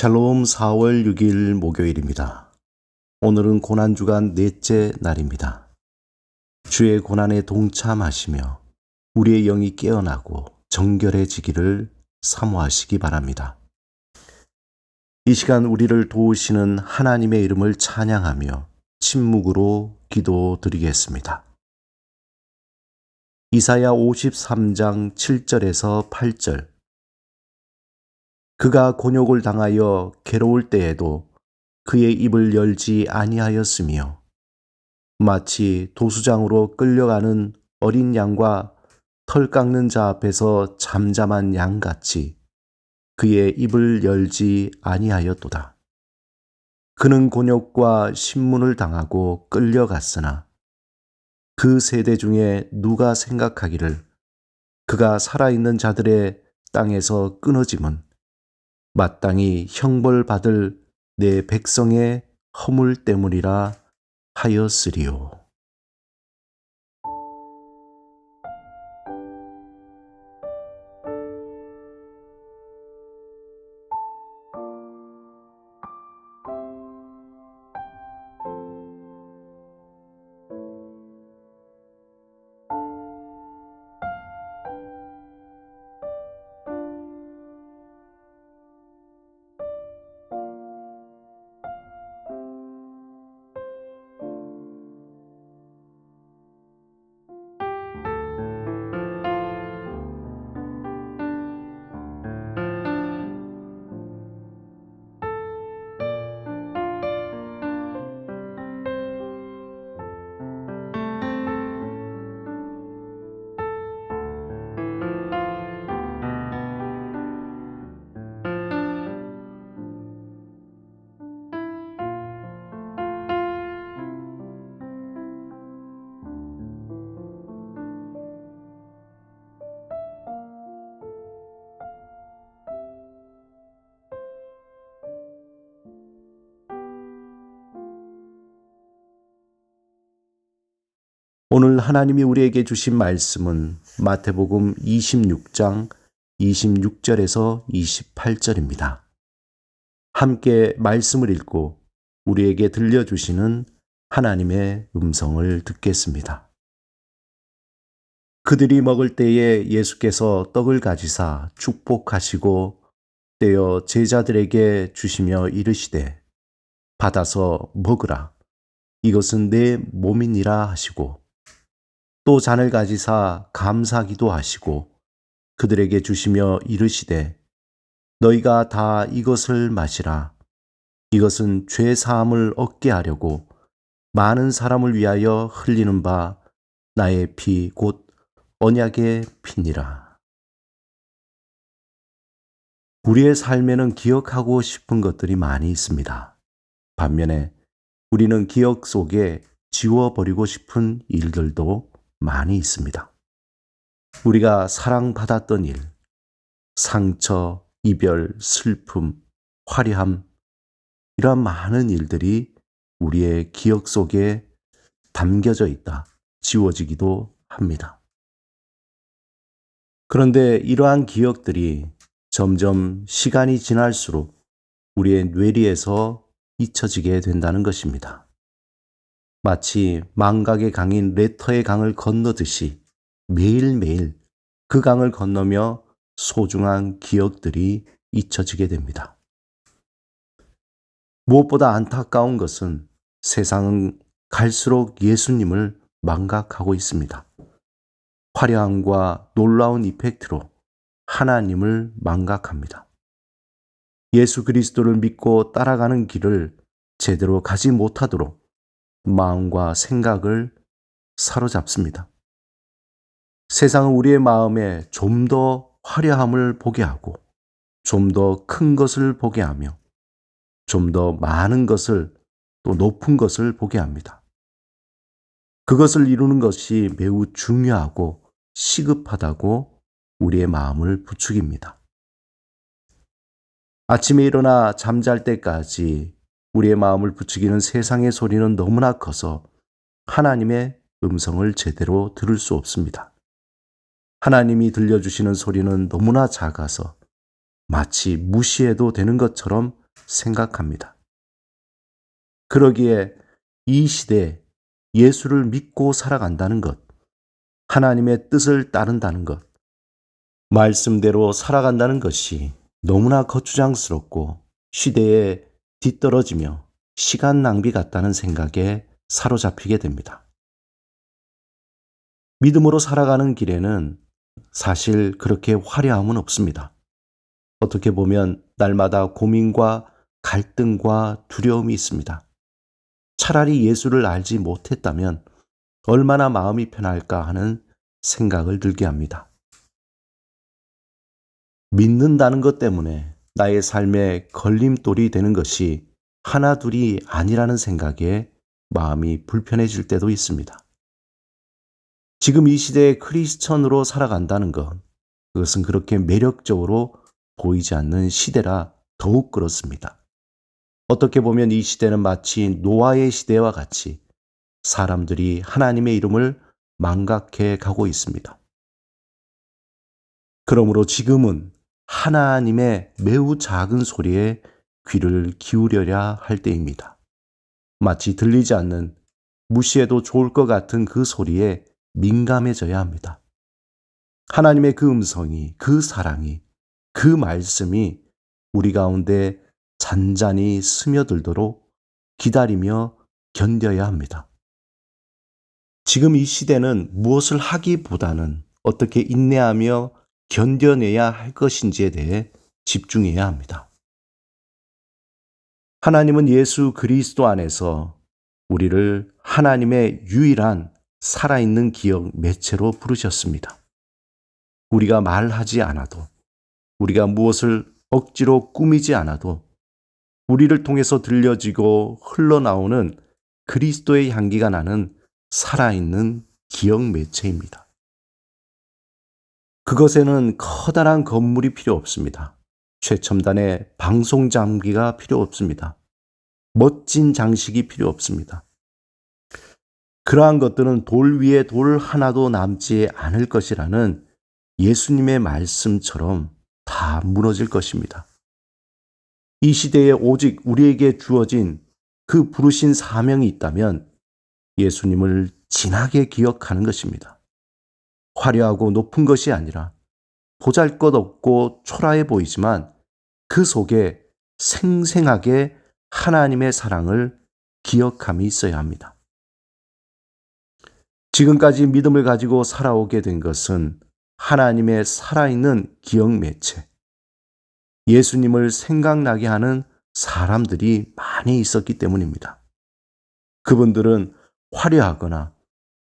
샬롬 4월 6일 목요일입니다. 오늘은 고난주간 넷째 날입니다. 주의 고난에 동참하시며 우리의 영이 깨어나고 정결해지기를 사모하시기 바랍니다. 이 시간 우리를 도우시는 하나님의 이름을 찬양하며 침묵으로 기도드리겠습니다. 이사야 53장 7절에서 8절. 그가 곤욕을 당하여 괴로울 때에도 그의 입을 열지 아니하였으며 마치 도수장으로 끌려가는 어린 양과 털 깎는 자 앞에서 잠잠한 양같이 그의 입을 열지 아니하였도다. 그는 곤욕과 신문을 당하고 끌려갔으나 그 세대 중에 누가 생각하기를 그가 살아있는 자들의 땅에서 끊어짐은 마땅히 형벌받을 내 백성의 허물 때문이라 하였으리요. 오늘 하나님이 우리에게 주신 말씀은 마태복음 26장 26절에서 28절입니다. 함께 말씀을 읽고 우리에게 들려주시는 하나님의 음성을 듣겠습니다. 그들이 먹을 때에 예수께서 떡을 가지사 축복하시고 떼어 제자들에게 주시며 이르시되 받아서 먹으라. 이것은 내 몸이니라 하시고 또 잔을 가지사 감사기도 하시고 그들에게 주시며 이르시되 너희가 다 이것을 마시라. 이것은 죄 사함을 얻게 하려고 많은 사람을 위하여 흘리는 바 나의 피 곧 언약의 피니라. 우리의 삶에는 기억하고 싶은 것들이 많이 있습니다. 반면에 우리는 기억 속에 지워버리고 싶은 일들도 많이 있습니다. 우리가 사랑받았던 일, 상처, 이별, 슬픔, 화려함, 이러한 많은 일들이 우리의 기억 속에 담겨져 있다, 지워지기도 합니다. 그런데 이러한 기억들이 점점 시간이 지날수록 우리의 뇌리에서 잊혀지게 된다는 것입니다. 마치 망각의 강인 레터의 강을 건너듯이 매일매일 그 강을 건너며 소중한 기억들이 잊혀지게 됩니다. 무엇보다 안타까운 것은 세상은 갈수록 예수님을 망각하고 있습니다. 화려함과 놀라운 이펙트로 하나님을 망각합니다. 예수 그리스도를 믿고 따라가는 길을 제대로 가지 못하도록 마음과 생각을 사로잡습니다. 세상은 우리의 마음에 좀 더 화려함을 보게 하고 좀 더 큰 것을 보게 하며 좀 더 많은 것을 또 높은 것을 보게 합니다. 그것을 이루는 것이 매우 중요하고 시급하다고 우리의 마음을 부추깁니다. 아침에 일어나 잠잘 때까지 우리의 마음을 부추기는 세상의 소리는 너무나 커서 하나님의 음성을 제대로 들을 수 없습니다. 하나님이 들려주시는 소리는 너무나 작아서 마치 무시해도 되는 것처럼 생각합니다. 그러기에 이 시대에 예수를 믿고 살아간다는 것, 하나님의 뜻을 따른다는 것, 말씀대로 살아간다는 것이 너무나 거추장스럽고 시대에 뒤떨어지며 시간 낭비 같다는 생각에 사로잡히게 됩니다. 믿음으로 살아가는 길에는 사실 그렇게 화려함은 없습니다. 어떻게 보면 날마다 고민과 갈등과 두려움이 있습니다. 차라리 예수를 알지 못했다면 얼마나 마음이 편할까 하는 생각을 들게 합니다. 믿는다는 것 때문에 나의 삶에 걸림돌이 되는 것이 하나둘이 아니라는 생각에 마음이 불편해질 때도 있습니다. 지금 이 시대에 크리스천으로 살아간다는 것, 그것은 그렇게 매력적으로 보이지 않는 시대라 더욱 그렇습니다. 어떻게 보면 이 시대는 마치 노아의 시대와 같이 사람들이 하나님의 이름을 망각해 가고 있습니다. 그러므로 지금은 하나님의 매우 작은 소리에 귀를 기울여야 할 때입니다. 마치 들리지 않는, 무시해도 좋을 것 같은 그 소리에 민감해져야 합니다. 하나님의 그 음성이, 그 사랑이, 그 말씀이 우리 가운데 잔잔히 스며들도록 기다리며 견뎌야 합니다. 지금 이 시대는 무엇을 하기보다는 어떻게 인내하며 견뎌내야 할 것인지에 대해 집중해야 합니다. 하나님은 예수 그리스도 안에서 우리를 하나님의 유일한 살아있는 기억 매체로 부르셨습니다. 우리가 말하지 않아도, 우리가 무엇을 억지로 꾸미지 않아도 우리를 통해서 들려지고 흘러나오는 그리스도의 향기가 나는 살아있는 기억 매체입니다. 그것에는 커다란 건물이 필요 없습니다. 최첨단의 방송 장비가 필요 없습니다. 멋진 장식이 필요 없습니다. 그러한 것들은 돌 위에 돌 하나도 남지 않을 것이라는 예수님의 말씀처럼 다 무너질 것입니다. 이 시대에 오직 우리에게 주어진 그 부르신 사명이 있다면 예수님을 진하게 기억하는 것입니다. 화려하고 높은 것이 아니라 보잘것없고 초라해 보이지만 그 속에 생생하게 하나님의 사랑을 기억함이 있어야 합니다. 지금까지 믿음을 가지고 살아오게 된 것은 하나님의 살아있는 기억 매체, 예수님을 생각나게 하는 사람들이 많이 있었기 때문입니다. 그분들은 화려하거나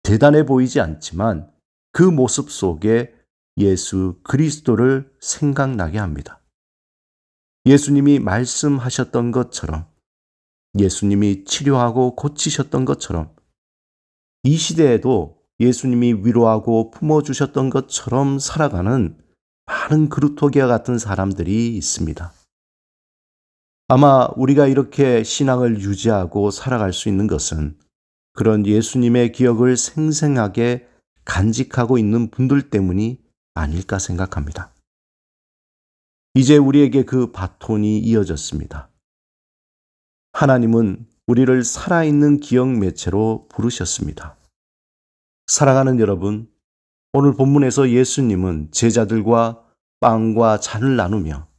대단해 보이지 않지만 그 모습 속에 예수 그리스도를 생각나게 합니다. 예수님이 말씀하셨던 것처럼, 예수님이 치료하고 고치셨던 것처럼, 이 시대에도 예수님이 위로하고 품어주셨던 것처럼 살아가는 많은 그루터기와 같은 사람들이 있습니다. 아마 우리가 이렇게 신앙을 유지하고 살아갈 수 있는 것은 그런 예수님의 기억을 생생하게 간직하고 있는 분들 때문이 아닐까 생각합니다. 이제 우리에게 그 바톤이 이어졌습니다. 하나님은 우리를 살아있는 기억 매체로 부르셨습니다. 사랑하는 여러분, 오늘 본문에서 예수님은 제자들과 빵과 잔을 나누며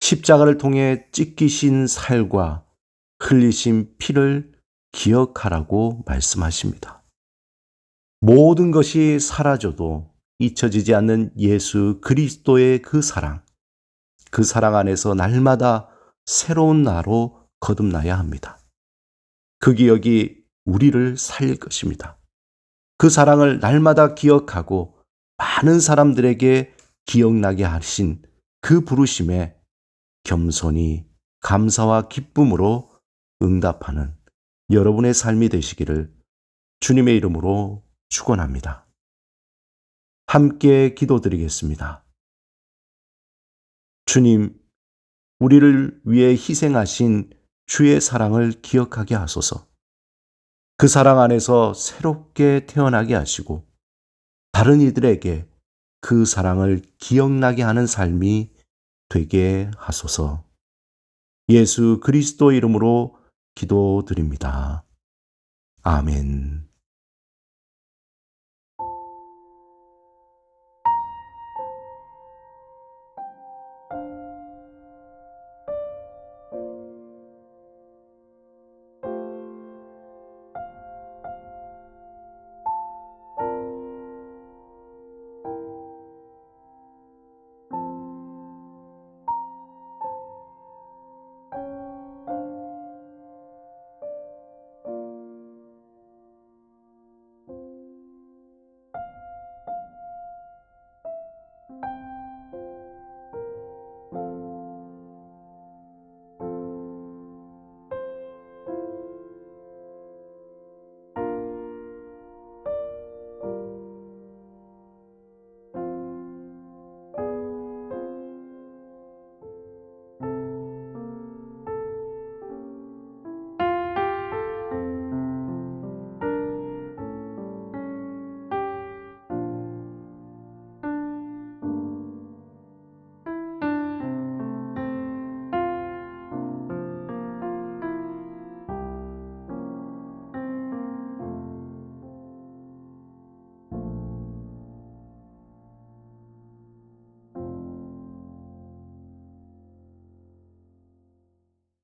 십자가를 통해 찢기신 살과 흘리신 피를 기억하라고 말씀하십니다. 모든 것이 사라져도 잊혀지지 않는 예수 그리스도의 그 사랑 안에서 날마다 새로운 나로 거듭나야 합니다. 그 기억이 우리를 살릴 것입니다. 그 사랑을 날마다 기억하고 많은 사람들에게 기억나게 하신 그 부르심에 겸손히 감사와 기쁨으로 응답하는 여러분의 삶이 되시기를 주님의 이름으로 축원합니다. 함께 기도드리겠습니다. 주님, 우리를 위해 희생하신 주의 사랑을 기억하게 하소서. 그 사랑 안에서 새롭게 태어나게 하시고 다른 이들에게 그 사랑을 기억나게 하는 삶이 되게 하소서. 예수 그리스도 이름으로 기도드립니다. 아멘.